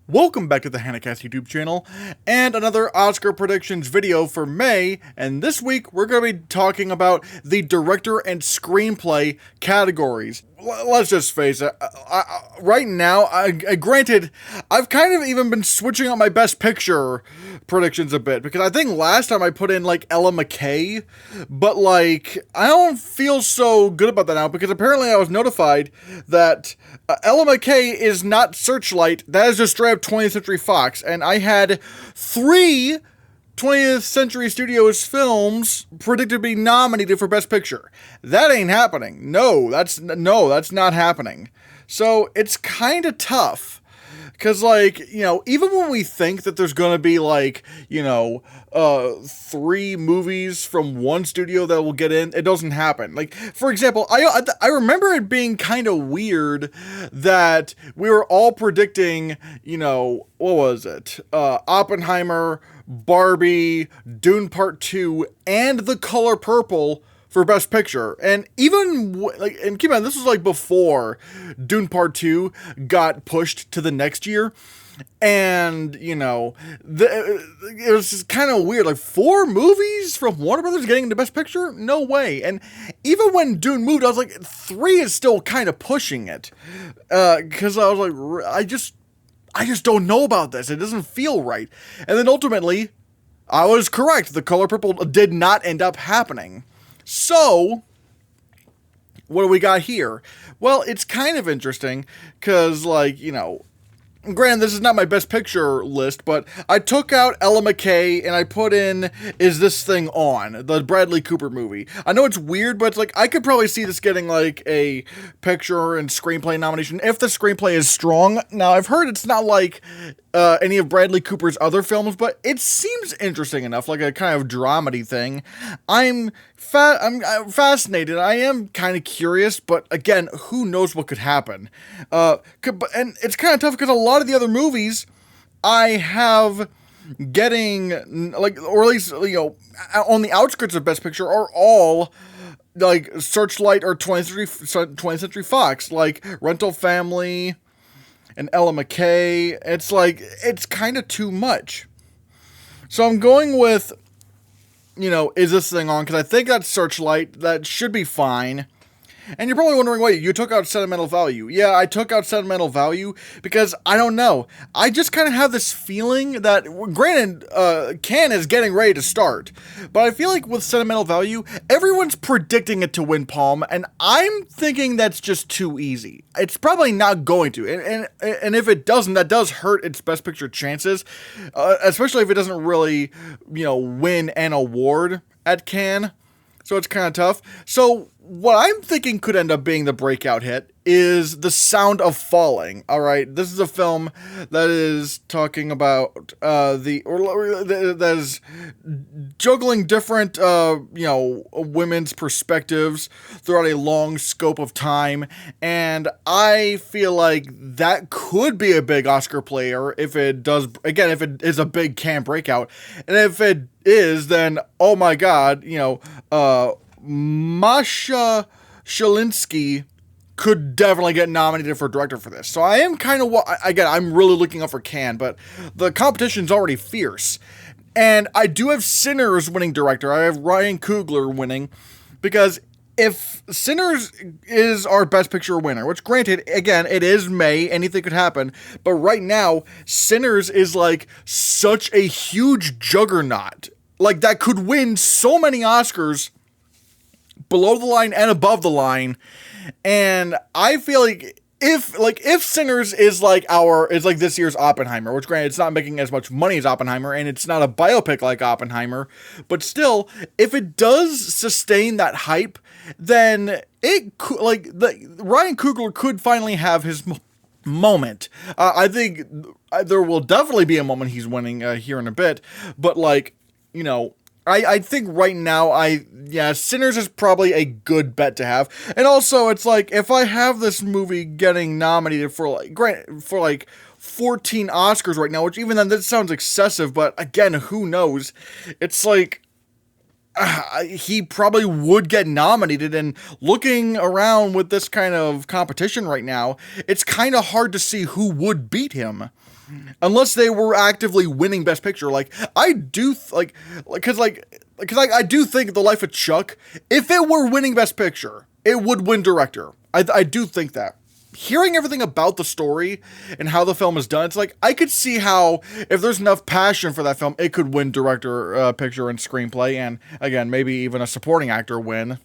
Welcome back to the Hannahcast YouTube channel, and another Oscar predictions video for May, and this week we're going to be talking about the director and screenplay categories. Let's just face it, right now, granted, I've kind of even been switching up my best picture predictions a bit, because I think last time I put in, like, Ella McKay, but, like, I don't feel so good about that now, because apparently I was notified that Ella McKay is not Searchlight, that is just straight up 20th Century Fox, and I had 3 20th Century Studios films predicted to be nominated for Best Picture. That ain't happening. No, that's not happening. So it's kind of tough. Because, like, you know, even when we think that there's going to be, like, you know, 3 movies from one studio that will get in, it doesn't happen. Like, for example, I remember it being kind of weird that we were all predicting, you know, what was it? Oppenheimer, Barbie, Dune Part 2, and The Color Purple for Best Picture. And even, like, and keep in mind, this was like before Dune Part 2 got pushed to the next year. And, you know, it was just kind of weird. Like, 4 movies from Warner Brothers getting into Best Picture? No way. And even when Dune moved, I was like, 3 is still kind of pushing it. Because I was like, I just don't know about this. It doesn't feel right. And then ultimately, I was correct. The Color Purple did not end up happening. So, what do we got here? Well, it's kind of interesting, because, like, you know, granted, this is not my Best Picture list, but I took out Ella McKay and I put in Is This Thing On? The Bradley Cooper movie. I know it's weird, but it's like, I could probably see this getting, like, a picture and screenplay nomination if the screenplay is strong. Now, I've heard it's not like any of Bradley Cooper's other films, but it seems interesting enough, like a kind of dramedy thing. I'm fascinated. I am kind of curious, but again, who knows what could happen? And it's kind of tough because a lot of the other movies I have getting, like, or at least, you know, on the outskirts of Best Picture are all like Searchlight or 20th Century Fox, like Rental Family and Ella McKay. It's like, it's kind of too much. So I'm going with, you know, Is This Thing On? Because I think that's Searchlight. That should be fine. And you're probably wondering, wait, you took out sentimental value. Yeah, I took out sentimental value because, I don't know, I just kind of have this feeling that, granted, Cannes is getting ready to start, but I feel like with sentimental value, everyone's predicting it to win Palm, and I'm thinking that's just too easy. It's probably not going to, and if it doesn't, that does hurt its Best Picture chances, especially if it doesn't really, you know, win an award at Cannes. So it's kind of tough. So what I'm thinking could end up being the breakout hit is The Sound of Falling. All right, this is a film that is talking about that is juggling different you know, women's perspectives throughout a long scope of time, and I feel like that could be a big Oscar player if it does. Again, if it is a big Cannes breakout, and if it is, then oh my God, you know, Masha Shalinsky could definitely get nominated for director for this. So I am kind of, again, I'm really looking up for Cannes, but the competition's already fierce. And I do have Sinners winning director. I have Ryan Coogler winning, because if Sinners is our Best Picture winner, which granted, again, it is May, anything could happen, but right now, Sinners is like such a huge juggernaut. Like, that could win so many Oscars below the line and above the line. And I feel like if Sinners is like this year's Oppenheimer, which granted it's not making as much money as Oppenheimer, and it's not a biopic like Oppenheimer, but still, if it does sustain that hype, then it could, like, Ryan Coogler could finally have his moment. I think there will definitely be a moment he's winning here in a bit, but, like, you know, I think right now, Sinners is probably a good bet to have. And also, it's like, if I have this movie getting nominated for, like, 14 Oscars right now, which even then, that sounds excessive, but again, who knows? It's like, he probably would get nominated, and looking around with this kind of competition right now, it's kind of hard to see who would beat him. unless they were actively winning Best Picture. Like, I do, I do think The Life of Chuck, if it were winning Best Picture, it would win Director. I do think that. Hearing everything about the story and how the film is done, it's like, I could see how, if there's enough passion for that film, it could win Director, Picture, and Screenplay, and, again, maybe even a Supporting Actor win.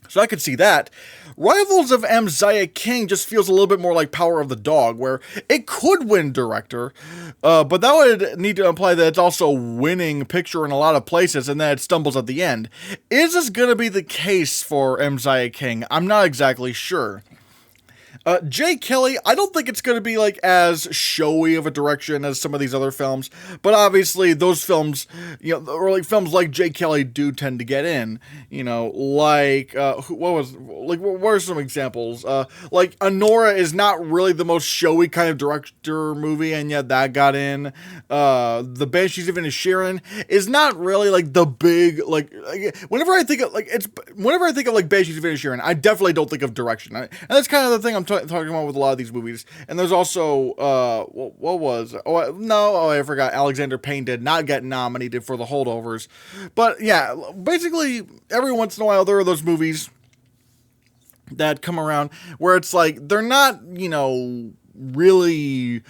So I could see that. Rivals of M. Zaya King just feels a little bit more like Power of the Dog, where it could win Director, but that would need to imply that it's also winning Picture in a lot of places, and then it stumbles at the end. Is this going to be the case for M. Zaya King? I'm not exactly sure. Jay Kelly, I don't think it's going to be like as showy of a direction as some of these other films, but obviously those films, or like films like Jay Kelly do tend to get in, like, what are some examples? Like, Anora is not really the most showy kind of director movie, and yet that got in. The Banshees of Inisherin is not really like the big, whenever I think of Banshees of Inisherin, I definitely don't think of direction. And that's kind of the thing I'm talking about with a lot of these movies. And there's also, I forgot, Alexander Payne did not get nominated for The Holdovers. But yeah, basically, every once in a while, there are those movies that come around where it's like, they're not, really,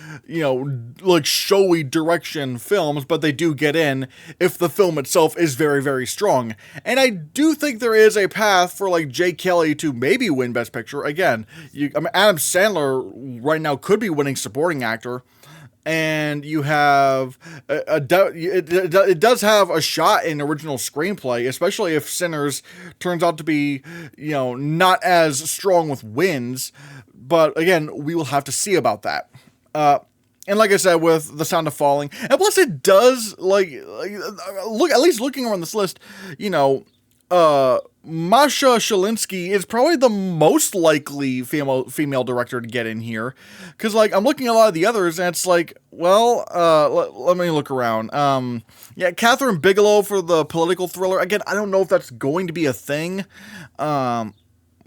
like showy direction films, but they do get in if the film itself is very, very strong. And I do think there is a path for like Jay Kelly to maybe win Best Picture. Again, Adam Sandler right now could be winning Supporting Actor. And you have it does have a shot in original screenplay, especially if Sinners turns out to be, not as strong with wins. But again, we will have to see about that. And like I said, with The Sound of Falling, and plus it does look, at least looking around this list, Masha Shalinsky is probably the most likely female director to get in here. Because, I'm looking at a lot of the others, and it's like, well, let me look around. Catherine Bigelow for the political thriller. Again, I don't know if that's going to be a thing.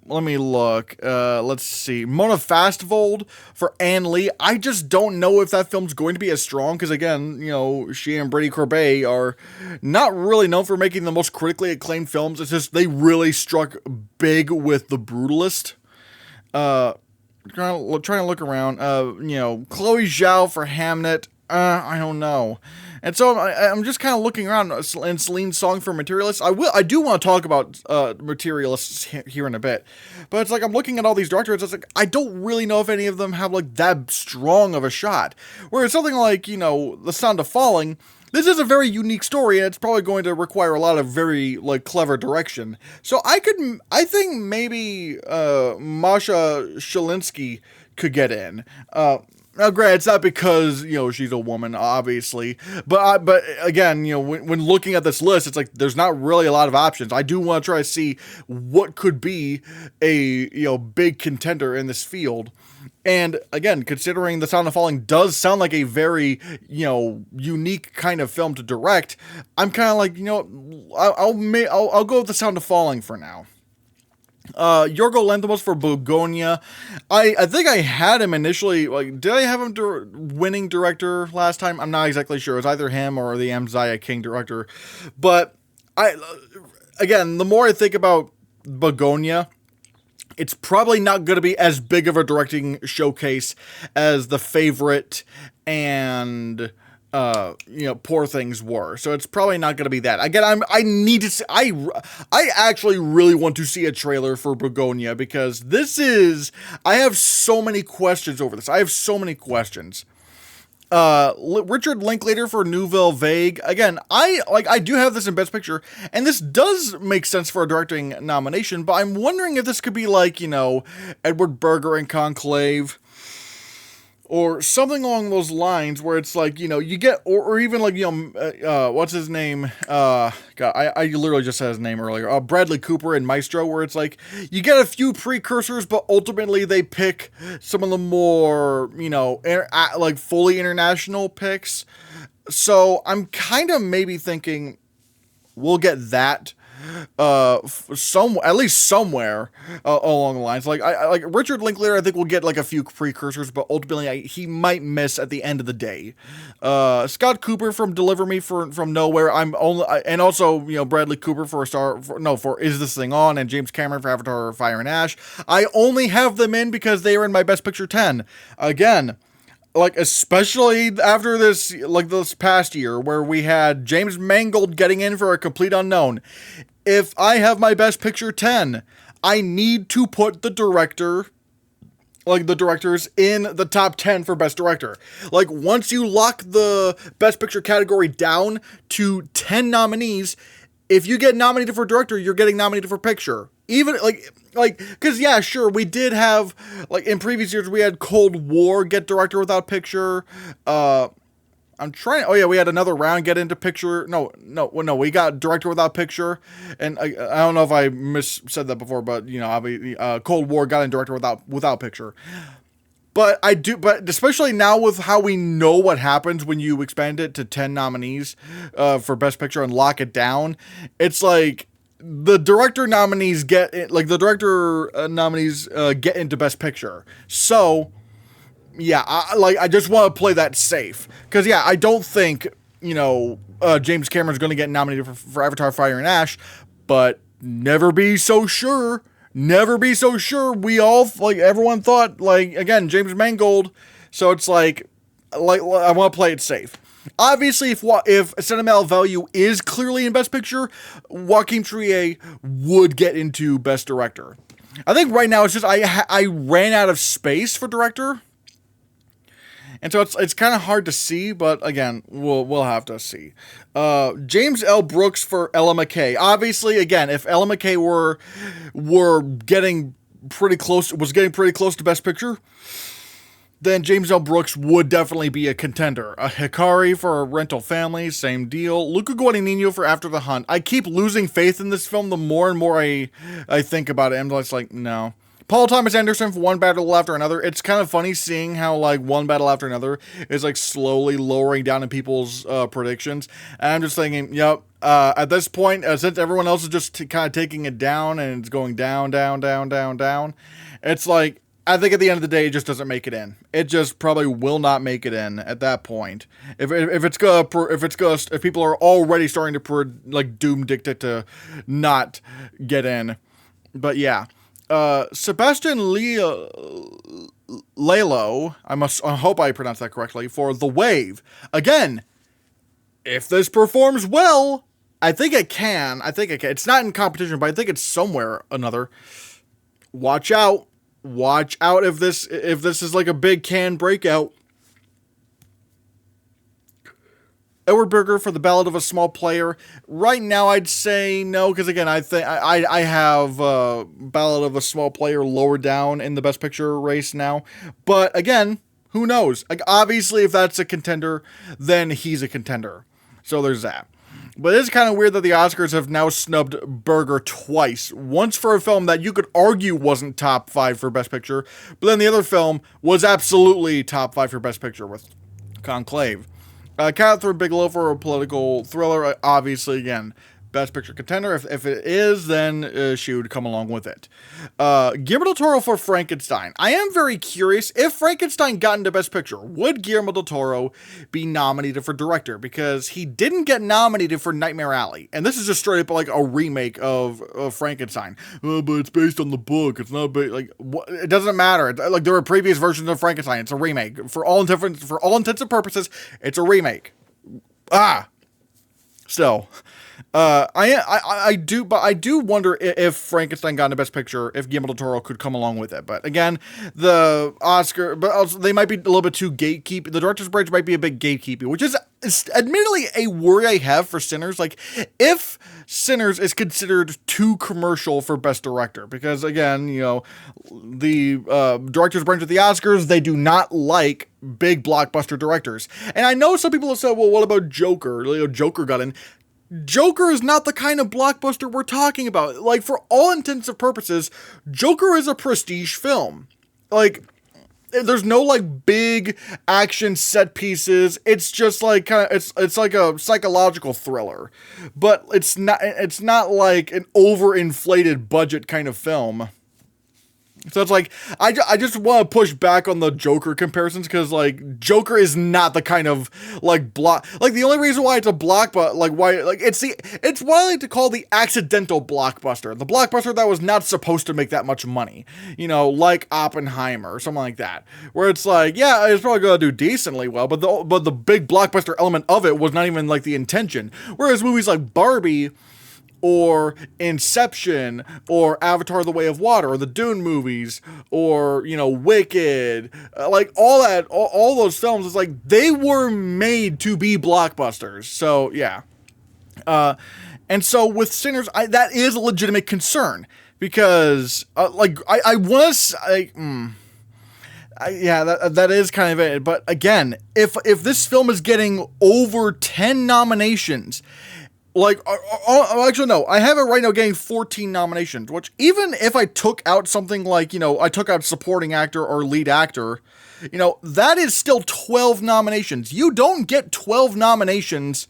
Let me look. Let's see. Mona Fastvold for Anne Lee. I just don't know if that film's going to be as strong because, again, she and Brady Corbet are not really known for making the most critically acclaimed films. It's just they really struck big with The Brutalist. Trying to look around. Chloe Zhao for Hamnet. I don't know. And so I'm just kind of looking around, and Celine Song for Materialists. I do want to talk about Materialists here in a bit, but it's like I'm looking at all these directors. It's like I don't really know if any of them have like that strong of a shot. Whereas something like The Sound of Falling, this is a very unique story, and it's probably going to require a lot of very clever direction. So I think maybe Masha Shalinsky could get in. Now, granted, it's not because, she's a woman, obviously, but again, when looking at this list, it's like, there's not really a lot of options. I do want to try to see what could be a, big contender in this field. And again, considering The Sound of Falling does sound like a very, unique kind of film to direct, I'm kind of like, I'll go with The Sound of Falling for now. Yorgo Lanthimos for Begonia. I think I had him initially. Did I have him winning director last time? I'm not exactly sure. It was either him or the M. Zaya King director. But again, the more I think about Begonia, it's probably not going to be as big of a directing showcase as The Favorite and Poor Things were. So it's probably not going to be that. Again, I need to see, I actually really want to see a trailer for Begonia because I have so many questions over this. I have so many questions. Richard Linklater for Nouvelle Vague. Again, I do have this in Best Picture, and this does make sense for a directing nomination, but I'm wondering if this could be like, Edward Berger in Conclave, or something along those lines where it's like, you get, or even like, what's his name? God, I literally just said his name earlier. Bradley Cooper in Maestro, where it's like, you get a few precursors, but ultimately they pick some of the more, like fully international picks. So I'm kind of maybe thinking we'll get that. at least somewhere along the lines. Like like Richard Linklater, I think will get like a few precursors, but ultimately he might miss at the end of the day. Scott Cooper from Deliver Me from Nowhere. And also Bradley Cooper for Is This Thing On, and James Cameron for Avatar: Fire and Ash. I only have them in because they are in my Best Picture 10. Again, like, especially after this past year where we had James Mangold getting in for A Complete Unknown. If I have my Best Picture 10, I need to put the directors in the top 10 for Best Director. Like, once you lock the Best Picture category down to 10 nominees, if you get nominated for director, you're getting nominated for picture. Even because yeah, sure, we did have, like, in previous years we had Cold War get director without picture. We had another round get into picture. No, we got director without picture, and I don't know if I said that before, but Cold War got in director without picture. But especially now with how we know what happens when you expand it to 10 nominees for Best Picture and lock it down, it's like the director nominees get into Best Picture. So yeah, I just want to play that safe, because yeah, I don't think James Cameron's going to get nominated for Avatar: Fire and Ash, but never be so sure. Never be so sure. We all, everyone thought, again, James Mangold. So it's like I want to play it safe. Obviously, if sentimental value is clearly in Best Picture, Joaquin Trier would get into Best Director. I think right now it's just I ran out of space for director, and so it's kind of hard to see. But again, we'll have to see. James L. Brooks for Ella McKay. Obviously, again, if Ella McKay were getting pretty close to Best Picture, then James L. Brooks would definitely be a contender. Hikari for Rental Family, same deal. Luca Guadagnino for After the Hunt. I keep losing faith in this film the more and more I think about it. I'm just like, no. Paul Thomas Anderson for One Battle After Another. It's kind of funny seeing how, One Battle After Another is, slowly lowering down in people's predictions. And I'm just thinking, yep, at this point, since everyone else is just kind of taking it down and it's going down, down, down, down, down, it's like, I think at the end of the day, it just doesn't make it in. It just probably will not make it in at that point. If people are already starting to doom dictate to not get in. But yeah. Sebastian Lello, I hope I pronounced that correctly, for The Wave. Again, if this performs well, I think it can. It's not in competition, but I think it's somewhere another. Watch out if this is like a big Cannes breakout. Edward Berger for The Ballad of a Small Player. Right now, I'd say no, because again, I think I have Ballad of a Small Player lower down in the Best Picture race now. But again, who knows? Obviously, if that's a contender, then he's a contender. So there's that. But it is kind of weird that the Oscars have now snubbed Berger twice. Once for a film that you could argue wasn't top 5 for Best Picture, but then the other film was absolutely top 5 for Best Picture with Conclave. Catherine Bigelow for a political thriller, obviously, again, Best Picture contender. If it is, then she would come along with it. Guillermo del Toro for Frankenstein. I am very curious, if Frankenstein got into Best Picture, would Guillermo del Toro be nominated for director? Because he didn't get nominated for Nightmare Alley. And this is just straight up a remake of Frankenstein. But it's based on the book. It's not it doesn't matter. There were previous versions of Frankenstein. It's a remake. For all intents and purposes, it's a remake. So, I do wonder if Frankenstein got into Best Picture, if Guillermo del Toro could come along with it. But again, the Oscar, but also they might be a little bit too gatekeep. The director's bridge might be a bit gatekeeping, which is admittedly a worry I have for Sinners. If Sinners is considered too commercial for Best Director, because again, the director's branch of the Oscars, they do not like big blockbuster directors. And I know some people have said, well, what about Joker? Joker got in. Joker is not the kind of blockbuster we're talking about. For all intents and purposes, Joker is a prestige film. there's no like big action set pieces. It's just like kind of it's like a psychological thriller, but it's not like an overinflated budget kind of film. So it's like, I just want to push back on the Joker comparisons, because, like, Joker is not the kind of, like, the only reason why it's a blockbuster, like, why, like, it's what I like to call the accidental blockbuster. The blockbuster that was not supposed to make that much money. You know, like Oppenheimer or something like that. Where it's like, yeah, it's probably going to do decently well, but the big blockbuster element of it was not even, like, the intention. Whereas movies like Barbie, or Inception, or Avatar: The Way of Water, or the Dune movies, or, you know, Wicked, like all those films, it's like they were made to be blockbusters. So yeah, and so with Sinners, that is a legitimate concern, because like I was yeah, that is kind of it. But again, if this film is getting over 10 nominations. Like, actually, no, I have it right now getting 14 nominations, which even if I took out something like, you know, I took out supporting actor or lead actor, you know, that is still 12 nominations. You don't get 12 nominations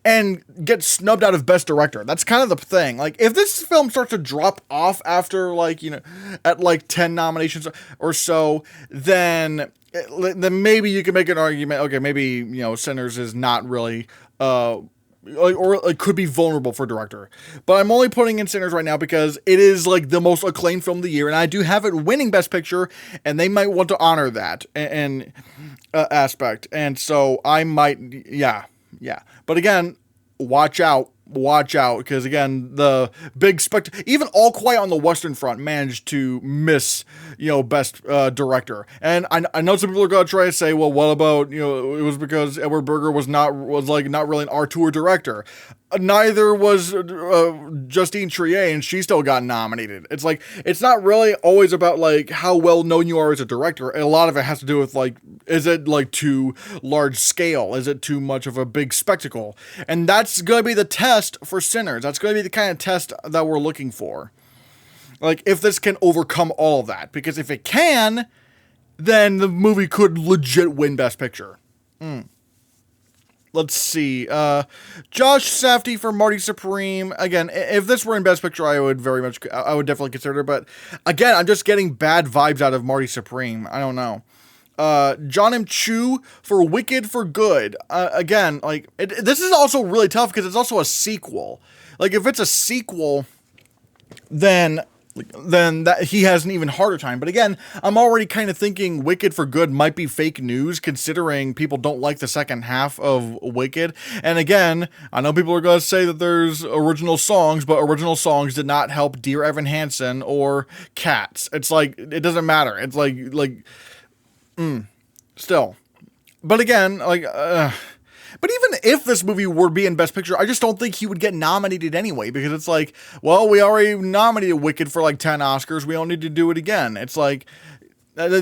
and get snubbed out of Best Director. That's kind of the thing. Like, if this film starts to drop off after, like, you know, at like 10 nominations or so, then maybe you can make an argument, okay, maybe, you know, Sinners is not really, or it could be vulnerable for director. But I'm only putting in Sinners right now because it is like the most acclaimed film of the year, and I do have it winning Best Picture, and they might want to honor that and aspect. And so I might, yeah. But again, watch out, because again, the big even All Quiet on the Western Front managed to miss, you know, Best Director. And I know some people are gonna try to say, well, what about, you know, it was because Edward Berger was not really an auteur director. Neither was Justine Triet, and she still got nominated. It's like, it's not really always about like how well known you are as a director. A lot of it has to do with like, is it like too large scale? Is it too much of a big spectacle? And that's going to be the test for Sinners. That's going to be the kind of test that we're looking for. Like, if this can overcome all of that. Because if it can, then the movie could legit win Best Picture. Let's see. Josh Safdie for Marty Supreme. Again, if this were in Best Picture, I would definitely consider it. But again, I'm just getting bad vibes out of Marty Supreme. I don't know. John M. Chu for Wicked for Good. Again, like, this is also really tough because it's also a sequel. Like, if it's a sequel, then that he has an even harder time. But again, I'm already kind of thinking Wicked for Good might be fake news, considering people don't like the second half of Wicked. And again, I know people are going to say that there's original songs, but original songs did not help Dear Evan Hansen or Cats. It's like, it doesn't matter. It's like, still. But again, like, but even if this movie were to be in Best Picture, I just don't think he would get nominated anyway, because it's like, well, we already nominated Wicked for like 10 Oscars. We don't need to do it again. It's like, they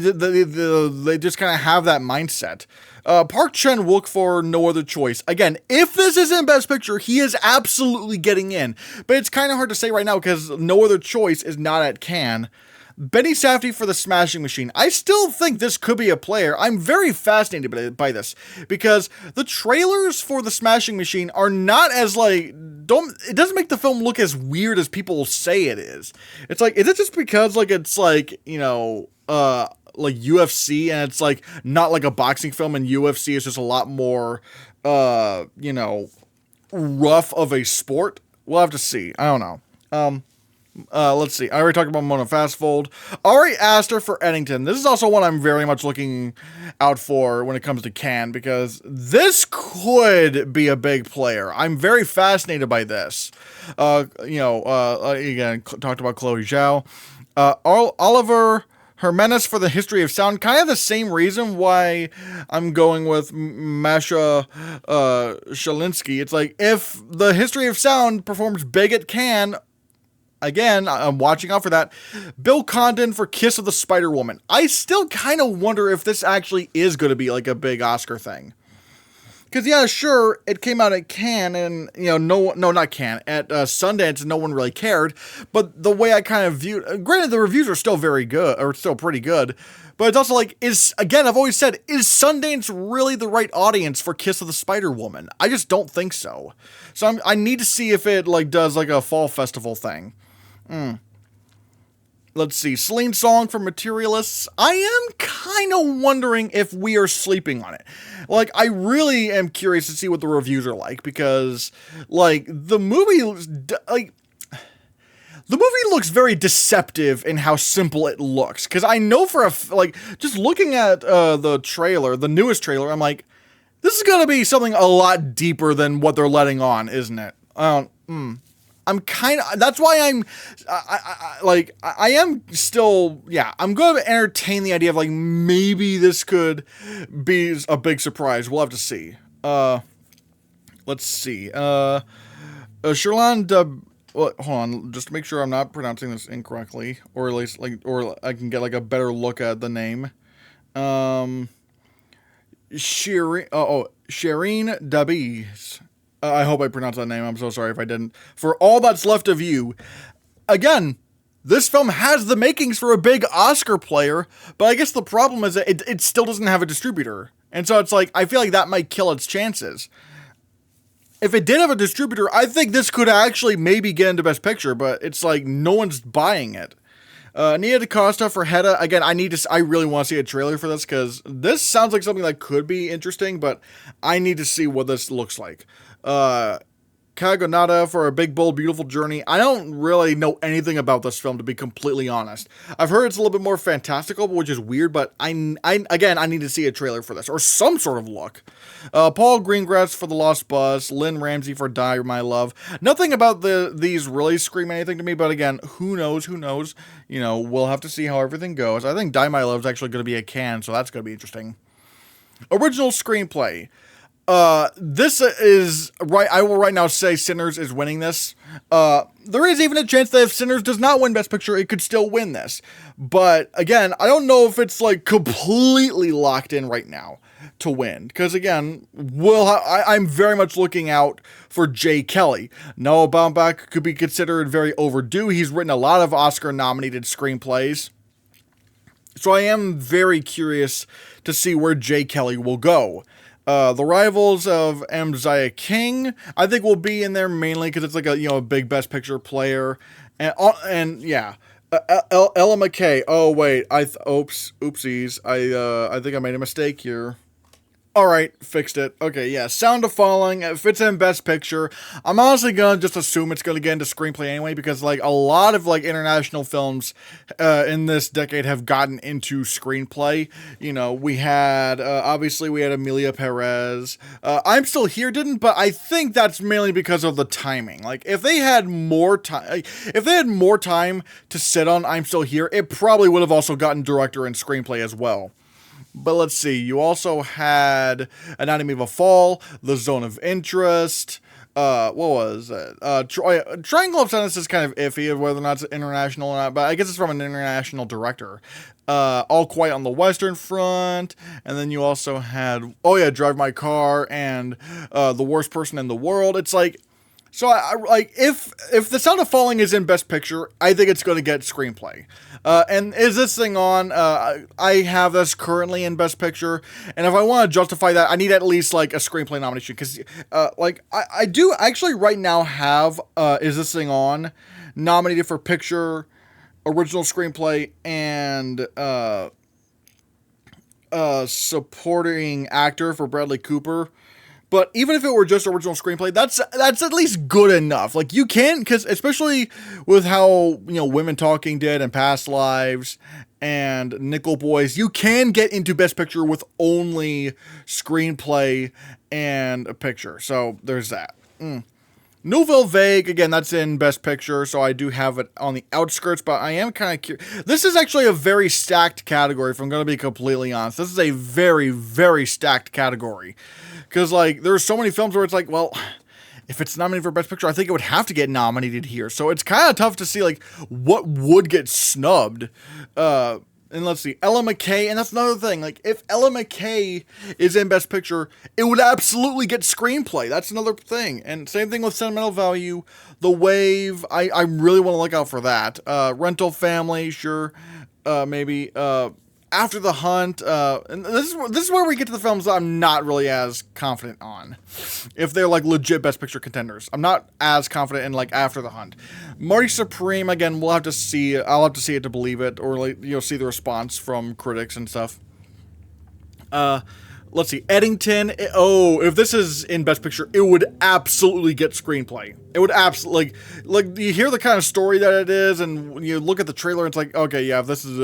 just kind of have that mindset. Park Chan-wook for No Other Choice. Again, if this is in Best Picture, he is absolutely getting in. But it's kind of hard to say right now because No Other Choice is not at Cannes. Benny Safdie for The Smashing Machine. I still think this could be a player. I'm very fascinated by this because the trailers for The Smashing Machine are not as like, it doesn't make the film look as weird as people say it is. It's like, is it just because like it's like, you know, like UFC, and it's like not like a boxing film, and UFC is just a lot more, you know, rough of a sport? We'll have to see. I don't know. Let's see. I already talked about Mona Fastfold. Ari Aster for Eddington. This is also one I'm very much looking out for when it comes to Cannes, because this could be a big player. I'm very fascinated by this. You know, again, talked about Chloe Zhao. Oliver Hermanis for The History of Sound. Kind of the same reason why I'm going with Masha Shalinsky. It's like, if The History of Sound performs big at Cannes, again, I'm watching out for that. Bill Condon for Kiss of the Spider-Woman. I still kind of wonder if this actually is going to be like a big Oscar thing. Because, yeah, sure, it came out at Cannes, and, not Cannes, at Sundance, and no one really cared, but the way I kind of viewed, granted, the reviews are still very good, or still pretty good, but it's also like, I've always said, is Sundance really the right audience for Kiss of the Spider-Woman? I just don't think so. So I need to see if it, does, a fall festival thing. Let's see, Celine Song for Materialists. I am kind of wondering if we are sleeping on it. I really am curious to see what the reviews are like, because, the movie, the movie looks very deceptive in how simple it looks. Because I know just looking at the trailer, the newest trailer, I'm like, this is going to be something a lot deeper than what they're letting on, isn't it? I'm kind of, that's why I am still, I'm going to entertain the idea of, maybe this could be a big surprise. We'll have to see. Let's see. Sherlan hold on, just to make sure I'm not pronouncing this incorrectly, or at least, or I can get, a better look at the name. Shireen Dabiz. I hope I pronounced that name. I'm so sorry if I didn't. For All That's Left of You. Again, this film has the makings for a big Oscar player, but I guess the problem is that it still doesn't have a distributor. And so it's I feel like that might kill its chances. If it did have a distributor, I think this could actually maybe get into Best Picture, but it's no one's buying it. Nia DaCosta for Hedda. Again, I really want to see a trailer for this, because this sounds like something that could be interesting, but I need to see what this looks like. Kagonada for A Big, Bold, Beautiful Journey. I don't really know anything about this film, to be completely honest. I've heard it's a little bit more fantastical, which is weird, but I need to see a trailer for this, or some sort of look. Paul Greengrass for The Lost Bus, Lynn Ramsey for Die, My Love. Nothing about these really scream anything to me, but again, who knows? We'll have to see how everything goes. I think Die, My Love is actually going to be a Cannes, so that's going to be interesting. Original Screenplay. This is right. I will right now say Sinners is winning this. There is even a chance that if Sinners does not win Best Picture, it could still win this. But again, I don't know if it's completely locked in right now to win. Because again, I'm very much looking out for Jay Kelly. Noah Baumbach could be considered very overdue. He's written a lot of Oscar-nominated screenplays. So I am very curious to see where Jay Kelly will go. The Rivals of M. Zia King, I think, will be in there mainly because it's a big Best Picture player, and yeah, Ella McKay. Oh wait, oopsies. I think I made a mistake here. Alright, fixed it. Okay, yeah, Sound of Falling, it fits in Best Picture. I'm honestly gonna just assume it's gonna get into Screenplay anyway, because, a lot of, international films, in this decade have gotten into Screenplay. We had, obviously we had Emilia Perez. I'm Still Here didn't, but I think that's mainly because of the timing. If they had more time to sit on I'm Still Here, it probably would have also gotten director and screenplay as well. But let's see, you also had Anatomy of a Fall, The Zone of Interest, what was it? Triangle of Sadness is kind of iffy of whether or not it's international or not, but I guess it's from an international director. All Quiet on the Western Front, and then you also had, Drive My Car, and The Worst Person in the World. It's so if The Sound of Falling is in Best Picture, I think it's going to get screenplay. And is this thing on? I have this currently in Best Picture, and if I want to justify that, I need at least a screenplay nomination, because I do actually right now have Is This Thing On nominated for picture, original screenplay, and supporting actor for Bradley Cooper. But even if it were just original screenplay, that's at least good enough. You can, because especially with how, Women Talking did and Past Lives and Nickel Boys, you can get into Best Picture with only screenplay and a picture. So there's that. Nouvelle Vague, again, that's in Best Picture, so I do have it on the outskirts, but I am kind of curious. This is actually a very stacked category, if I'm going to be completely honest. This is a very, very stacked category. Because, there's so many films where it's well, if it's nominated for Best Picture, I think it would have to get nominated here. So it's kind of tough to see, what would get snubbed. And let's see, Ella McKay, and that's another thing. Like, if Ella McKay is in Best Picture, it would absolutely get screenplay. That's another thing. And same thing with sentimental value. The Wave, I really want to look out for that. Rental Family, sure, maybe. After the Hunt, and this is where we get to the films that I'm not really as confident on. If they're like legit Best Picture contenders, I'm not as confident in like After the Hunt. Marty Supreme, again, we'll have to see. I'll have to see it to believe it, or like see the response from critics and stuff. Let's see, Eddington. If this is in Best Picture, it would absolutely get screenplay. It would absolutely like you hear the kind of story that it is, and when you look at the trailer, it's like, okay, yeah, if this is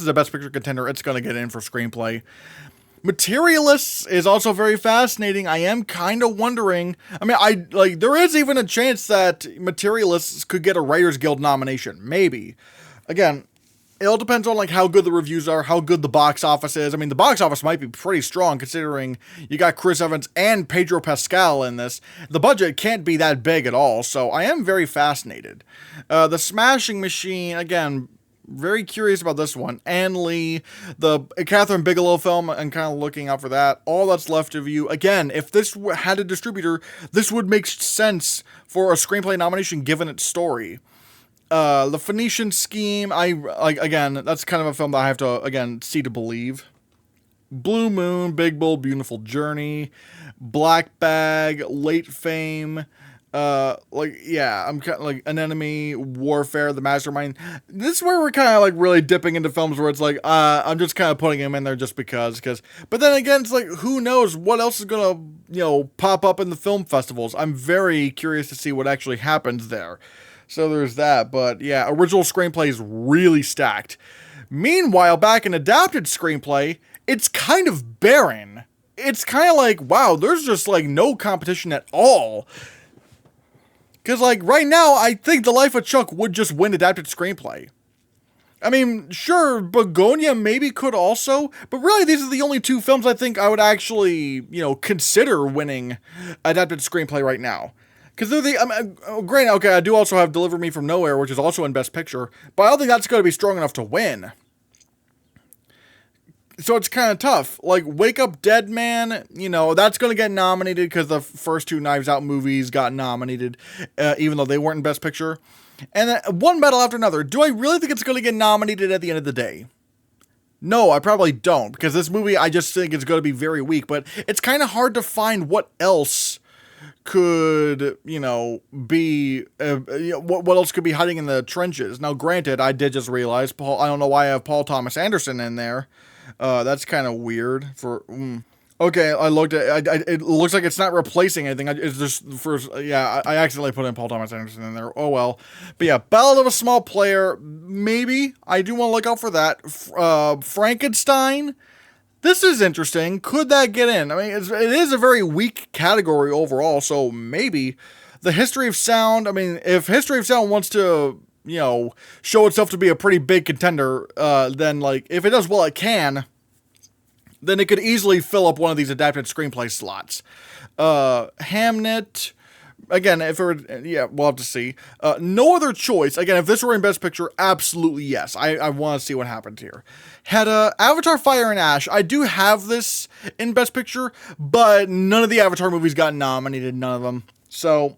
a Best Picture contender, it's gonna get in for screenplay. Materialists is also very fascinating. I am kind of wondering. I mean, there is even a chance that Materialists could get a Writers Guild nomination, maybe. Again, it all depends on like how good the reviews are, how good the box office is. I mean, the box office might be pretty strong considering you got Chris Evans and Pedro Pascal in this. The budget can't be that big at all, so I am very fascinated. The Smashing Machine, again, very curious about this one. Ann Lee, the Catherine Bigelow film, and kind of looking out for that. All That's Left of You. Again, if this had a distributor, this would make sense for a screenplay nomination given its story. The Phoenician Scheme, again, that's kind of a film that I have to, again, see to believe. Blue Moon, Big Bold Beautiful Journey, Black Bag, Late Fame, I'm kind of like Anemone, Warfare, The Mastermind. This is where we're kind of like really dipping into films where it's like, I'm just kind of putting them in there just because, but then again, it's like, who knows what else is gonna, pop up in the film festivals. I'm very curious to see what actually happens there. So there's that, but yeah, original screenplay is really stacked. Meanwhile, back in adapted screenplay, it's kind of barren. It's kind of like, wow, there's just like no competition at all. Because like right now, I think The Life of Chuck would just win adapted screenplay. I mean, sure, Begonia maybe could also, but really these are the only two films I think I would actually, consider winning adapted screenplay right now. Because they're granted, okay, I do also have Deliver Me From Nowhere, which is also in Best Picture, but I don't think that's going to be strong enough to win. So it's kind of tough. Like, Wake Up Dead Man, that's going to get nominated because the first two Knives Out movies got nominated, even though they weren't in Best Picture. And then one medal after another. Do I really think it's going to get nominated at the end of the day? No, I probably don't, because this movie, I just think it's going to be very weak, but it's kind of hard to find what else could, be, what else could be hiding in the trenches. Now, granted, I did just realize, I don't know why I have Paul Thomas Anderson in there. That's kind of weird for, Okay, I looked at it looks like it's not replacing anything. It's just I accidentally put in Paul Thomas Anderson in there. Oh well. But yeah, Ballad of a Small Player, maybe. I do want to look out for that. Frankenstein, this is interesting. Could that get in? I mean, it is a very weak category overall, so maybe. The History of Sound, I mean, if History of Sound wants to, show itself to be a pretty big contender, then, like, if it does well, it can, then it could easily fill up one of these adapted screenplay slots. Hamnet, again, we'll have to see. No Other Choice, again, if this were in Best Picture, absolutely yes. I want to see what happens here. Hedda, Avatar Fire and Ash, I do have this in Best Picture, but none of the Avatar movies got nominated, none of them. So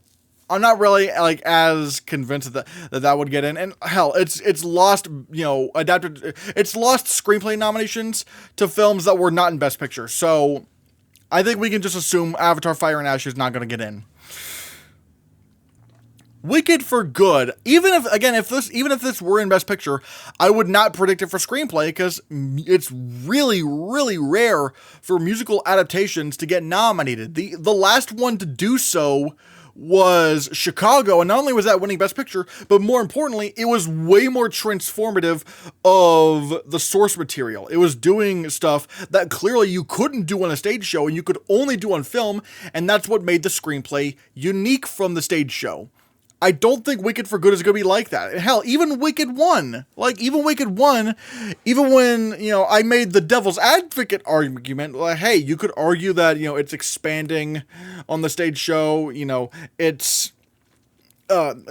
I'm not really like as convinced that would get in. And hell, it's lost, it's lost screenplay nominations to films that were not in Best Picture. So I think we can just assume Avatar Fire and Ash is not going to get in. Wicked for Good, even if this were in Best Picture, I would not predict it for screenplay because it's really, really rare for musical adaptations to get nominated. The last one to do so was Chicago, and not only was that winning Best Picture, but more importantly, it was way more transformative of the source material. It was doing stuff that clearly you couldn't do on a stage show and you could only do on film, and that's what made the screenplay unique from the stage show. I don't think Wicked for Good is going to be like that. Hell, even Wicked 1, even when, I made the devil's advocate argument, like, hey, you could argue that, it's expanding on the stage show, it's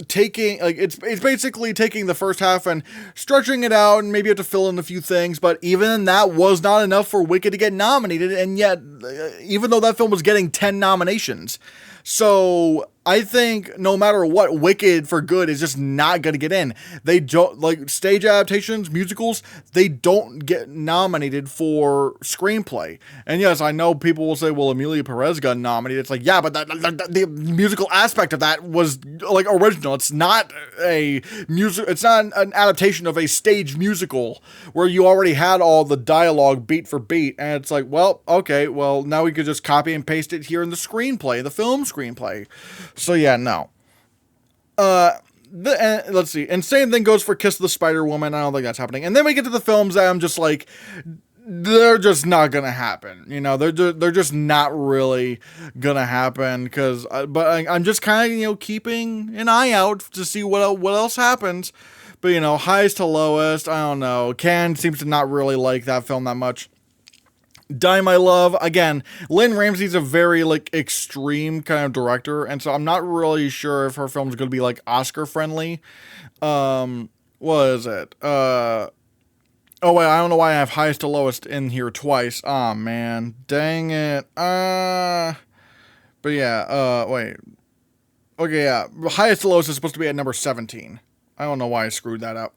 taking, like, it's basically taking the first half and stretching it out, and maybe you have to fill in a few things, but even that was not enough for Wicked to get nominated, and yet, even though that film was getting 10 nominations. So I think no matter what, Wicked for good is just not going to get in. They don't, like, stage adaptations, musicals, they don't get nominated for screenplay. And yes, I know people will say, well, Emilia Perez got nominated. It's like, yeah, but the musical aspect of that was, like, original. It's not a music, it's not an adaptation of a stage musical where you already had all the dialogue beat for beat. And it's like, well, okay, well, now we could just copy and paste it here in the screenplay, the film screenplay. So yeah, no. Let's see. And same thing goes for Kiss the Spider Woman. I don't think that's happening. And then we get to the films that I'm just like, they're just not gonna happen. You know, they're just not really gonna happen. But I'm just kind of, you know, keeping an eye out to see what else happens. But, you know, highest to lowest, I don't know. Can seems to not really like that film that much. Die My Love, again, Lynn Ramsey's a very, like, extreme kind of director, and so I'm not really sure if her film's going to be, like, Oscar friendly. What is it? Oh wait, I don't know why I have highest to lowest in here twice. Oh man, dang it. But yeah, wait. Okay, yeah, highest to lowest is supposed to be at number 17. I don't know why I screwed that up.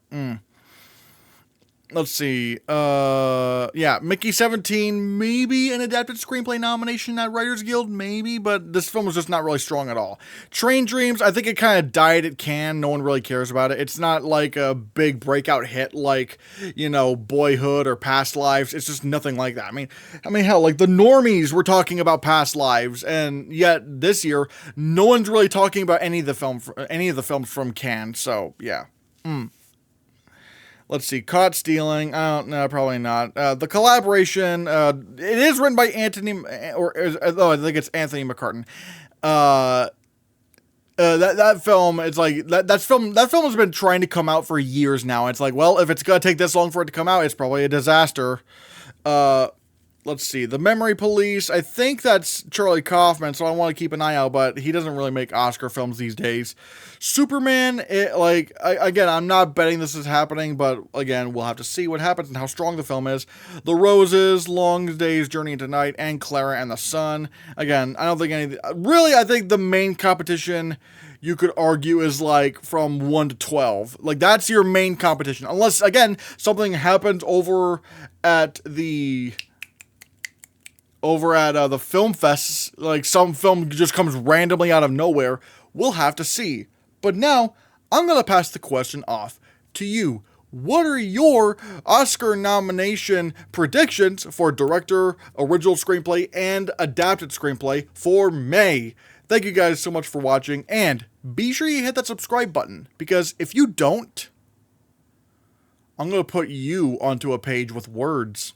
Let's see. Yeah, Mickey 17, maybe an adapted screenplay nomination at Writers Guild, maybe, but this film was just not really strong at all. Train Dreams, I think it kind of died at Cannes. No one really cares about it. It's not like a big breakout hit like, you know, Boyhood or Past Lives. It's just nothing like that. I mean, hell, like the normies were talking about Past Lives, and yet this year, no one's really talking about any of the films from Cannes. So yeah. Let's see, Caught Stealing. I don't know, probably not. The collaboration. It is written by Anthony, I think it's Anthony McCartan. That film. It's like that film has been trying to come out for years now. It's like, well, if it's gonna take this long for it to come out, it's probably a disaster. Let's see, The Memory Police. I think that's Charlie Kaufman, so I want to keep an eye out, but he doesn't really make Oscar films these days. Superman, again, I'm not betting this is happening, but again, we'll have to see what happens and how strong the film is. The Roses, Long Day's Journey into Night, and Clara and the Sun. Again, I don't think really, I think the main competition you could argue is like from 1 to 12. Like, that's your main competition. Unless, again, something happens over at the film fests, like some film just comes randomly out of nowhere. We'll have to see. But now, I'm going to pass the question off to you. What are your Oscar nomination predictions for director, original screenplay, and adapted screenplay for May? Thank you guys so much for watching, and be sure you hit that subscribe button, because if you don't, I'm going to put you onto a page with words.